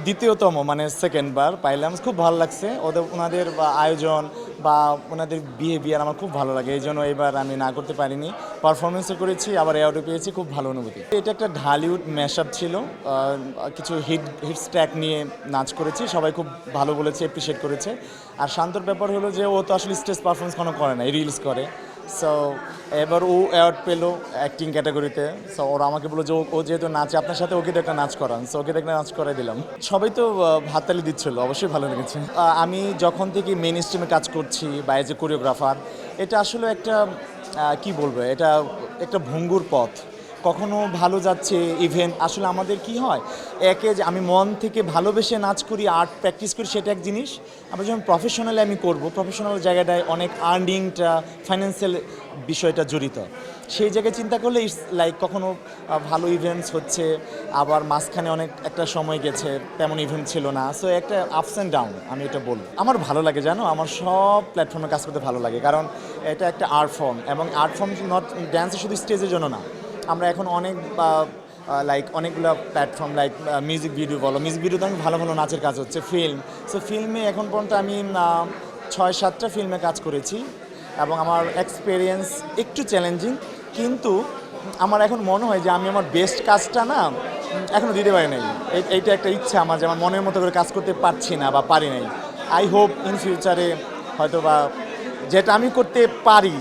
দ্বিতীয়তম মানে সেকেন্ড বার পাইলাম, খুব ভালো লাগছে। ওনাদের আয়োজন বা ওনাদের বিহেভিয়ার আমার খুব ভালো লাগে, এই জন্য এবার আমি না করতে পারিনি। পারফরমেন্সও করেছি, আবার অ্যাওয়ার্ডও পেয়েছি, খুব ভালো অনুভূতি। এটা একটা ঢালিউড ম্যাশআপ ছিল, কিছু হিটস ট্র্যাক নিয়ে নাচ করেছি, সবাই খুব ভালো বলেছে, অ্যাপ্রিসিয়েট করেছে। আর শান্তর ব্যাপার হলো যে ও তো আসলে স্টেজ পারফরমেন্স কোনো করে না, রিলস করে। সো এবার ও অ্যাওয়ার্ড পেলো অ্যাক্টিং ক্যাটাগরিতে। সো ওরা আমাকে বললো যে ও যেহেতু নাচে আপনার সাথে, ওকে তো একটা নাচ করান। সো ওকে তো একটা নাচ করাই দিলাম। সবাই তো হাততালি দিচ্ছিল, অবশ্যই ভালো লেগেছে। আমি যখন থেকে মেইন স্ট্রিমে কাজ করছি বা এজ এ কোরিওগ্রাফার, এটা আসলে একটা কি বলবো, এটা একটা ভঙ্গুর পথ। কখনো ভালো যাচ্ছে ইভেন্ট, আসলে আমাদের কি হয়, একে যে আমি মন থেকে ভালোবেসে নাচ করি, আর্ট প্র্যাকটিস করি, সেটা এক জিনিস। আবার যখন প্রফেশনালি আমি করব, প্রফেশনাল জায়গাটায় অনেক আর্নিংটা, ফাইন্যান্সিয়াল বিষয়টা জড়িত। সেই জায়গায় চিন্তা করলে ইটস লাইক কখনো ভালো ইভেন্টস হচ্ছে, আবার মাঝখানে অনেক একটা সময় গেছে তেমন ইভেন্ট ছিল না। সো একটা আপস অ্যান্ড ডাউন, আমি এটা বলবো। আমার ভালো লাগে, জানো, আমার সব প্ল্যাটফর্মে কাজ করতে ভালো লাগে, কারণ এটা একটা আর্ট ফর্ম, এবং আর্ট ফর্ম নট ড্যান্সে শুধু স্টেজের জন্য না। আমরা এখন অনেক লাইক অনেকগুলো প্ল্যাটফর্ম, লাইক মিউজিক ভিডিও বলো, মিউজিক ভিডিওতে আমি ভালো ভালো নাচের কাজ হচ্ছে, ফিল্ম। সো ফিল্মে এখন পর্যন্ত আমি 6-7টা ফিল্মে কাজ করেছি, এবং আমার এক্সপিরিয়েন্স একটু চ্যালেঞ্জিং, কিন্তু আমার এখন মনে হয় যে আমি আমার বেস্ট কাজটা না এখনও দিতে পারি নাই। এইটা একটা ইচ্ছা আমার, যে আমার মনের মতো করে কাজ করতে পারছি না বা পারি নাই। আই হোপ ইন ফিউচারে হয়তো বা যেটা আমি করতে পারি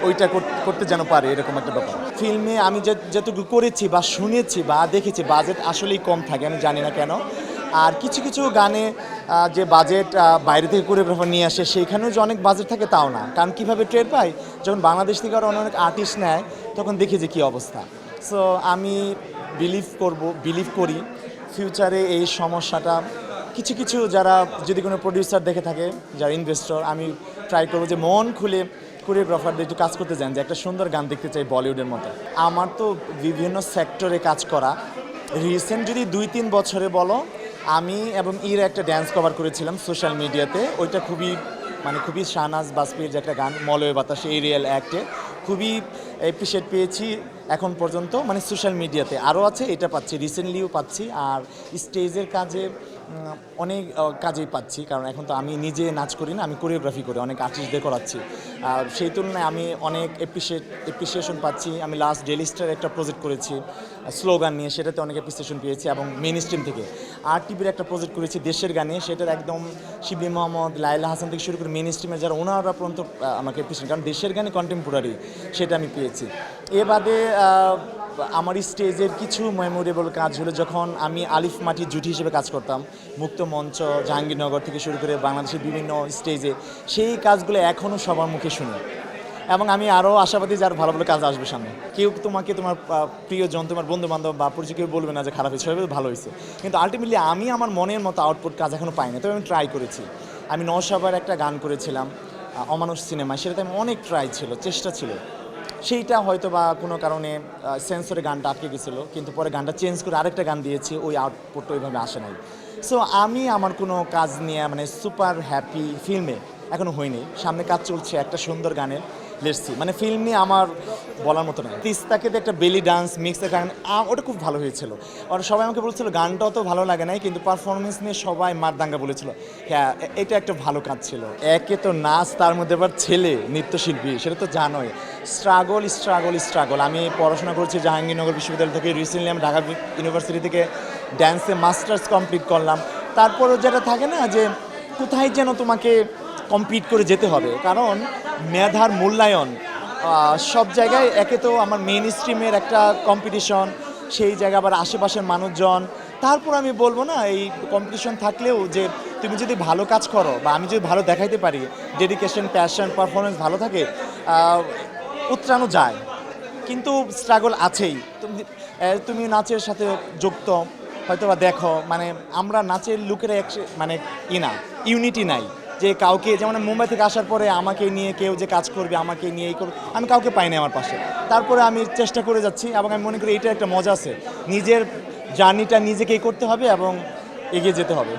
ওইটা করতে যেন পারে, এরকম একটা ব্যাপার। ফিল্মে আমি যেটুকু করেছি বা শুনেছি বা দেখেছি, বাজেট আসলেই কম থাকে, আমি জানি না কেন। আর কিছু কিছু গানে যে বাজেট বাইরে থেকে কোরিওগ্রাফার নিয়ে আসে, সেইখানেও যে অনেক বাজেট থাকে তাও না। কারণ কীভাবে টের পাই, যখন বাংলাদেশ থেকে আরও অনেক আর্টিস্ট নেয়, তখন দেখি যে কী অবস্থা। সো আমি বিলিভ করি ফিউচারে এই সমস্যাটা কিছু কিছু যারা, যদি কোনো প্রডিউসার দেখে থাকে, যারা ইনভেস্টর, আমি ট্রাই করবো যে মন খুলে কোরিওগ্রাফারদের একটু কাজ করতে যান, যে একটা সুন্দর গান দেখতে চাই বলিউডের মতো। আমার তো বিভিন্ন সেক্টরে কাজ করা, রিসেন্ট যদি 2-3 বছরে বলো, আমি এবং একটা ড্যান্স কভার করেছিলাম সোশ্যাল মিডিয়াতে। ওইটা খুবই শাহনাজ বাজপেয়ীর যে একটা গান, মলয় বাতাসে, এরিয়াল অ্যাক্টে, খুবই অ্যাপ্রিসিয়েট পেয়েছি এখন পর্যন্ত, সোশ্যাল মিডিয়াতে। আরও আছে, এটা পাচ্ছি, রিসেন্টলিও পাচ্ছি। আর স্টেজের কাজে অনেক কাজেই পাচ্ছি, কারণ এখন তো আমি নিজে নাচ করি না, আমি কোরিওগ্রাফি করি, অনেক আর্টিস্টদের করাচ্ছি। সেই তুলনায় আমি অনেক অ্যাপ্রিসিয়েশন পাচ্ছি। আমি লাস্ট ডেইলি স্টার একটা প্রজেক্ট করেছি স্লোগান নিয়ে, সেটাতে অনেক অ্যাপ্রিসিয়েশন পেয়েছি, এবং মেইন স্ট্রিম থেকে। আর টিভির একটা প্রজেক্ট করেছি দেশের গানে, সেটার একদম শিবলি মোহাম্মদ, লাইলা হাসান থেকে শুরু করে মেইন স্ট্রিমের যারা, ওনারা পর্যন্ত আমাকে অ্যাপ্রিসিয়েশন, কারণ দেশের গানে কন্টেম্পোরারি, সেটা আমি পেয়েছি। এ বাদে আমার স্টেজের কিছু মেমোরেবল কাজ হলো, যখন আমি আলিফ মাটির জুটি হিসেবে কাজ করতাম মুক্ত মঞ্চ, জাহাঙ্গীরনগর থেকে শুরু করে বাংলাদেশের বিভিন্ন স্টেজে, সেই কাজগুলো এখনও সবার মুখে শুনি, এবং আমি আরও আশাবাদী যে আর ভালো ভালো কাজ আসবে সামনে। কেউ তোমাকে তোমার প্রিয়জন, তোমার বন্ধু বান্ধব বা পরিচয় কেউ বলবে না যে খারাপ হয়েছে, সবাই ভালো হয়েছে, কিন্তু আলটিমেটলি আমি আমার মনের মতো আউটপুট কাজ এখনও পাইনি। তবে আমি ট্রাই করেছি। আমি নওশাবার একটা গান করেছিলাম অমানুষ সিনেমায়, সেটাতে আমি অনেক ট্রাই ছিল, চেষ্টা ছিল। সেইটা হয়তো বা কোনো কারণে সেন্সরে গানটা আটকে গেছিলো, কিন্তু পরে গানটা চেঞ্জ করে আরেকটা গান দিয়েছি, ওই আউটপুটটা ওইভাবে আসে নাই। সো আমি আমার কোনো কাজ নিয়ে সুপার হ্যাপি ফিল্মে এখনও হয়নি। সামনে কাজ চলছে একটা সুন্দর গানের, লেটস সি। ফিল্ম নিয়ে আমার বলার মতো নয়। তিস্তাকে একটা বেলি ডান্স মিক্সের গান, ওটা খুব ভালো হয়েছিল। আর সবাই আমাকে বলছিল গানটাও তো ভালো লাগে নাই, কিন্তু পারফরমেন্স নিয়ে সবাই মারদাঙ্গা বলেছিল। হ্যাঁ, এটা একটা ভালো কাজ ছিল। একে তো নাচ, তার মধ্যে আবার ছেলে নৃত্যশিল্পী, সেটা তো জানোই। স্ট্রাগল। আমি পড়াশোনা করছি জাহাঙ্গীরনগর বিশ্ববিদ্যালয় থেকে, রিসেন্টলি আমি ঢাকা ইউনিভার্সিটি থেকে ড্যান্সে মাস্টার্স কমপ্লিট করলাম। তারপরও যেটা থাকে না, যে কোথায় যেন তোমাকে কমপ্লিট করে যেতে হবে, কারণ মেধার মূল্যায়ন সব জায়গায়। একে তো আমার মেইন স্ট্রিমের একটা কম্পিটিশন, সেই জায়গা আবার আশেপাশের মানুষজন। তারপর আমি বলবো না, এই কম্পিটিশন থাকলেও যে তুমি যদি ভালো কাজ করো বা আমি যদি ভালো দেখাইতে পারি, ডেডিকেশন, প্যাশন, পারফরমেন্স ভালো থাকে, উতরানো যায়। কিন্তু স্ট্রাগল আছেই। তুমি নাচের সাথে যুক্ত, হয়তো বা দেখো, আমরা নাচের লোকেরা ইউনিটি নাই, যে কাউকে, যেমন মুম্বাই থেকে আসার পরে আমাকে নিয়ে কেউ যে কাজ করবে, আমাকে নিয়ে এই করবে, আমি কাউকে পাইনি আমার পাশে। তারপরে আমি চেষ্টা করে যাচ্ছি, এবং আমি মনে করি এটা একটা মজা আছে। নিজের জার্নিটা নিজেকেই করতে হবে এবং এগিয়ে যেতে হবে।